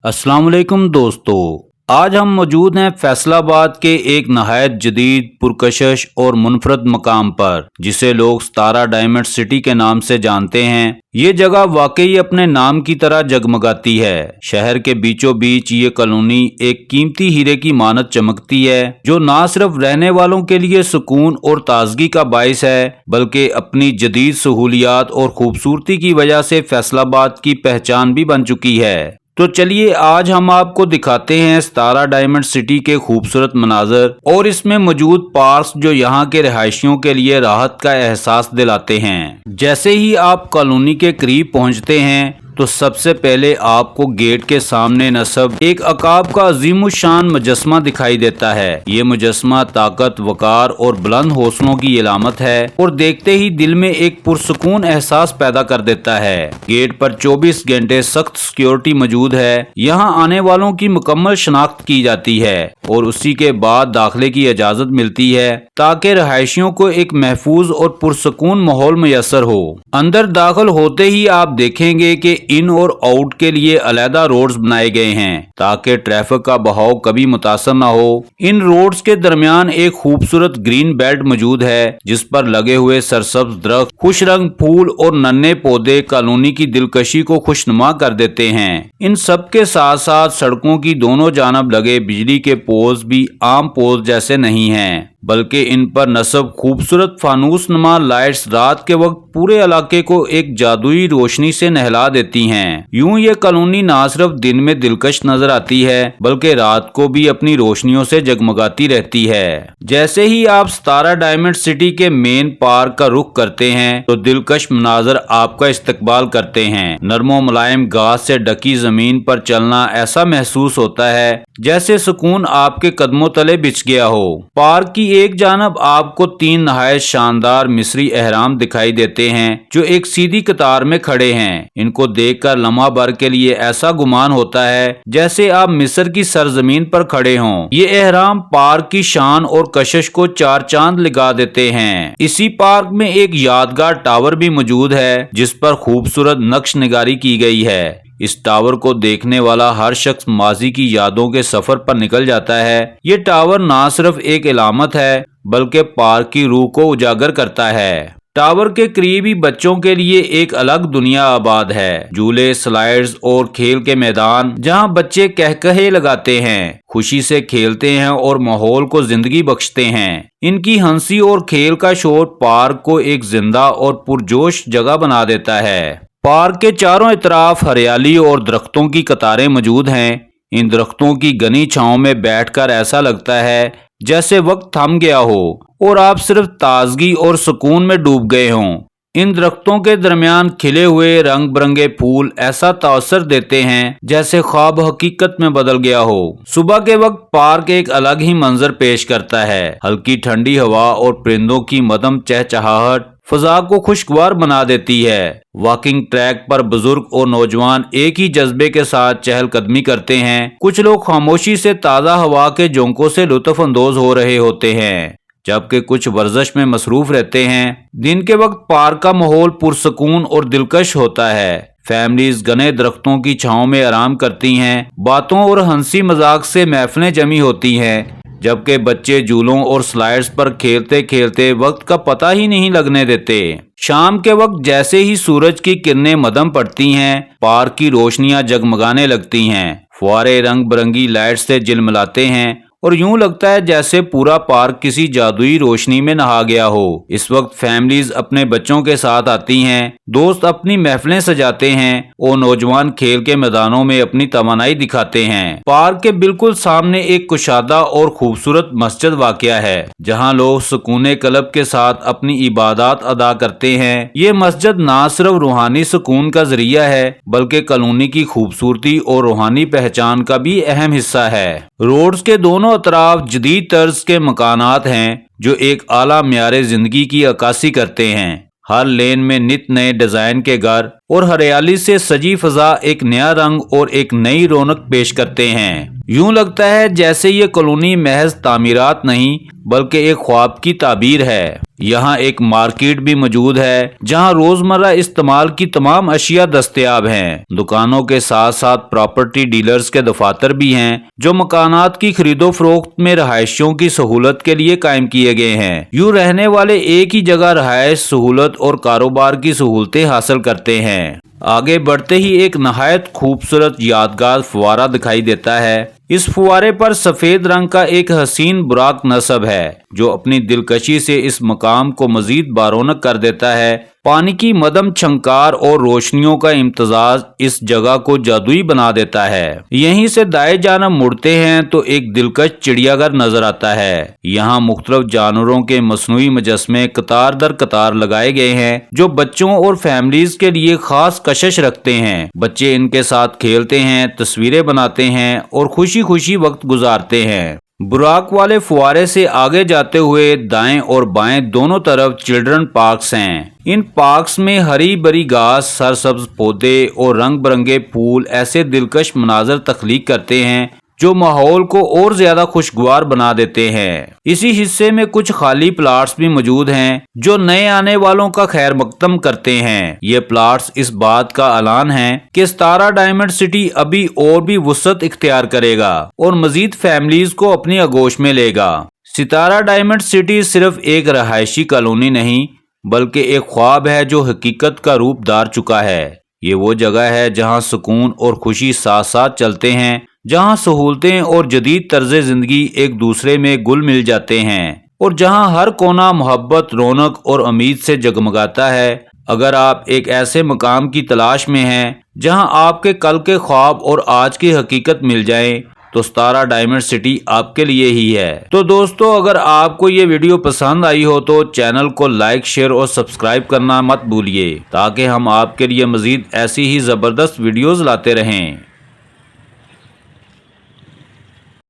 अस्सलाम वालेकुम दोस्तों। आज हम मौजूद हैं फैसलाबाद के एक नहायत जदीद, पुरकशिश और मुनफरद मकाम पर, जिसे लोग सतारा डायमंड सिटी के नाम से जानते हैं। ये जगह वाकई अपने नाम की तरह जगमगाती है। शहर के बीचों बीच ये कॉलोनी एक कीमती हीरे की मानद चमकती है, जो ना सिर्फ रहने वालों के लिए सुकून और ताजगी का बाइस है, बल्कि अपनी जदीद सहूलियात और खूबसूरती की वजह से फैसलाबाद की पहचान भी बन चुकी है। तो चलिए आज हम आपको दिखाते हैं सतारा डायमंड सिटी के खूबसूरत मनाजर और इसमें मौजूद पार्क्स, जो यहाँ के रहायशियों के लिए राहत का एहसास दिलाते हैं। जैसे ही आप कॉलोनी के करीब पहुँचते हैं तो सबसे पहले आपको गेट के सामने नस्ब एक अकाब का अजीमुशान मुजस्मा दिखाई देता है। ये मुजस्मा ताकत, वकार और बुलंद हौसलों की अलामत है और देखते ही दिल में एक पुरसुकून एहसास पैदा कर देता है। गेट पर 24 घंटे सख्त सिक्योरिटी मौजूद है। यहाँ आने वालों की मुकम्मल शनाख्त की जाती है और उसी के बाद दाखिले की इजाजत मिलती है, ताकि रहायशियों को एक महफूज और पुरसुकून माहौल मुयस्सर हो। अंदर दाखिल होते ही आप देखेंगे कि इन और आउट के लिए अलहदा रोड्स बनाए गए हैं, ताकि ट्रैफिक का बहाव कभी मुतासर न हो। इन रोड्स के दरमियान एक खूबसूरत ग्रीन बेल्ट मौजूद है, जिस पर लगे हुए सरसब्ज दरख्त, खुश रंग फूल और नन्हे पौधे कॉलोनी की दिलकशी को खुशनुमा कर देते हैं। इन सब के साथ साथ सड़कों की दोनों जानब लगे बिजली के पोल्स भी आम पोल जैसे नहीं हैं, बल्कि इन पर नस्ब खूबसूरत फानूस नुमा लाइट्स रात के वक्त पूरे इलाके को एक जादुई रोशनी से नहला देती हैं। यूं ये कॉलोनी ना सिर्फ दिन में दिलकश नजर आती है, बल्कि रात को भी अपनी रोशनियों से जगमगाती रहती है। जैसे ही आप सतारा डायमंड सिटी के मेन पार्क का रुख करते हैं तो दिलकश मनाजर आपका इस्तकबाल करते हैं। नरमो मुलायम घास से ढकी जमीन पर चलना ऐसा महसूस होता है जैसे सुकून आपके कदमों तले बिछ गया हो। पार्क की एक जानब आपको 3 नहायत शानदार मिस्री एहराम दिखाई देते हैं, जो एक सीधी कतार में खड़े हैं। इनको देखकर लम्हा भर के लिए ऐसा गुमान होता है जैसे आप मिस्र की सरजमीन पर खड़े हों। ये एहराम पार्क की शान और कशिश को 4 चांद लगा देते हैं। इसी पार्क में एक यादगार टावर भी मौजूद है, जिस पर खूबसूरत नक्श निगारी की गई है। इस टावर को देखने वाला हर शख्स माजी की यादों के सफर पर निकल जाता है। ये टावर ना सिर्फ एक इलामत है, बल्कि पार्क की रूह को उजागर करता है। टावर के करीबी बच्चों के लिए एक अलग दुनिया आबाद है। झूले, स्लाइड्स और खेल के मैदान, जहां बच्चे कहकहे लगाते हैं, खुशी से खेलते हैं और माहौल को जिंदगी बख्शते हैं। इनकी हंसी और खेल का शोर पार्क को एक जिंदा और पुरजोश जगह बना देता है। पार्क के चारों तरफ हरियाली और दरख्तों की कतारें मौजूद हैं। इन दरख्तों की घनी छांव में बैठकर ऐसा लगता है जैसे वक्त थम गया हो और आप सिर्फ ताजगी और सुकून में डूब गए हों। इन दरख्तों के दरमियान खिले हुए रंग बिरंगे फूल ऐसा तासर देते हैं जैसे ख्वाब हकीकत में बदल गया हो। सुबह के वक्त पार्क एक अलग ही मंजर पेश करता है। हल्की ठंडी हवा और परिंदों की मदम चहचहाहट फजा को खुशगवार बना देती है। वॉकिंग ट्रैक पर बुजुर्ग और नौजवान एक ही जज्बे के साथ चहलकदमी करते हैं। कुछ लोग खामोशी से ताज़ा हवा के झोंकों से लुत्फ अंदोज हो रहे होते हैं, जबकि कुछ वर्जिश में मसरूफ रहते हैं। दिन के वक्त पार्क का माहौल पुरसुकून और दिलकश होता है। फैमिलीज घने दरख्तों की छांव में आराम करती हैं। बातों और हंसी मजाक से महफिलें जमी होती हैं, जबकि बच्चे झूलों और स्लाइड्स पर खेलते खेलते वक्त का पता ही नहीं लगने देते। शाम के वक्त जैसे ही सूरज की किरणें मदम पड़ती हैं, पार्क की रोशनियां जगमगाने लगती हैं। फुआरे रंग बिरंगी लाइट से झिलमिलाते हैं और यूं लगता है जैसे पूरा पार्क किसी जादुई रोशनी में नहा गया हो। इस वक्त फैमिलीज अपने बच्चों के साथ आती हैं, दोस्त अपनी महफिलें सजाते हैं और नौजवान खेल के मैदानों में अपनी तवानाई दिखाते हैं। पार्क के बिल्कुल सामने एक कुशादा और खूबसूरत मस्जिद वाक़या है, जहां लोग सुकून कल्ब के साथ अपनी इबादत अदा करते हैं। ये मस्जिद ना सिर्फ रूहानी सुकून का जरिया है, बल्कि कॉलोनी की खूबसूरती और रूहानी पहचान का भी अहम हिस्सा है। रोड्स के दोनों अतराफ जदीद तर्ज के मकानात हैं, जो एक आला म्यारे जिंदगी की अक्कासी करते हैं। हर लेन में नित नए डिजाइन के घर, और हरियाली से सजी फजा एक नया रंग और एक नई रौनक पेश करते हैं। यूं लगता है जैसे ये कॉलोनी महज तामीरात नहीं बल्कि एक ख्वाब की ताबीर है। यहाँ एक मार्केट भी मौजूद है जहाँ रोजमर्रा इस्तेमाल की तमाम अशिया दस्तयाब हैं। दुकानों के साथ साथ प्रॉपर्टी डीलर्स के दफातर भी हैं जो मकानात की खरीदो फरोख्त में रहायशियों की सहूलत के लिए कायम किए गए हैं। यूं रहने वाले एक ही जगह रहायश, सहूलत और कारोबार की सहूलतें हासिल करते हैं। आगे बढ़ते ही एक नहायत खूबसूरत यादगार फुवारा दिखाई देता है। इस फुवारे पर सफेद रंग का एक हसीन बुराक नस्ब है जो अपनी दिलकशी से इस मकाम को मजीद बारौनक कर देता है। पानी की मदम छंकार और रोशनियों का इम्तजाज इस जगह को जादुई बना देता है। यहीं से दाएं जानब मुड़ते हैं तो एक दिलकश चिड़ियाघर नजर आता है। यहाँ मुख्तलिफ जानवरों के मसनूई मुजस्मे कतार दर कतार लगाए गए हैं जो बच्चों और फैमिलीज के लिए खास कशिश रखते हैं। बच्चे इनके साथ खेलते हैं, तस्वीरें बनाते हैं और खुशी खुशी वक्त गुजारते हैं। बुराक वाले फुवारे से आगे जाते हुए दाएं और बाएं दोनों तरफ चिल्ड्रन पार्क्स हैं। इन पार्क्स में हरी भरी घास, सरसब्ज पौधे और रंग बिरंगे फूल ऐसे दिलकश मनाजर तख्लीक करते हैं जो माहौल को और ज्यादा खुशगवार बना देते हैं। इसी हिस्से में कुछ खाली प्लाट्स भी मौजूद हैं जो नए आने वालों का खैर मकदम करते हैं। ये प्लाट्स इस बात का ऐलान है कि सितारा डायमंड सिटी अभी और भी वुसअत इख्तियार करेगा और मजीद फैमिलीज को अपनी आगोश में लेगा। सितारा डायमंड सिटी सिर्फ एक रहायशी कॉलोनी नहीं बल्कि एक ख्वाब है जो हकीकत का रूप धार चुका है। ये वो जगह है जहाँ सुकून और खुशी साथ साथ चलते हैं, जहाँ सहूलतें और जदीद तर्ज जिंदगी एक दूसरे में गुल मिल जाते हैं और जहाँ हर कोना मोहब्बत, रौनक और उम्मीद से जगमगाता है। अगर आप एक ऐसे मकाम की तलाश में हैं जहाँ आपके कल के ख्वाब और आज की हकीकत मिल जाएं, तो सितारा डायमंड सिटी आपके लिए ही है। तो दोस्तों, अगर आपको ये वीडियो पसंद आई हो तो चैनल को लाइक, शेयर और सब्सक्राइब करना मत भूलिए ताकि हम आपके लिए मजीद ऐसी ही जबरदस्त वीडियोस लाते रहें।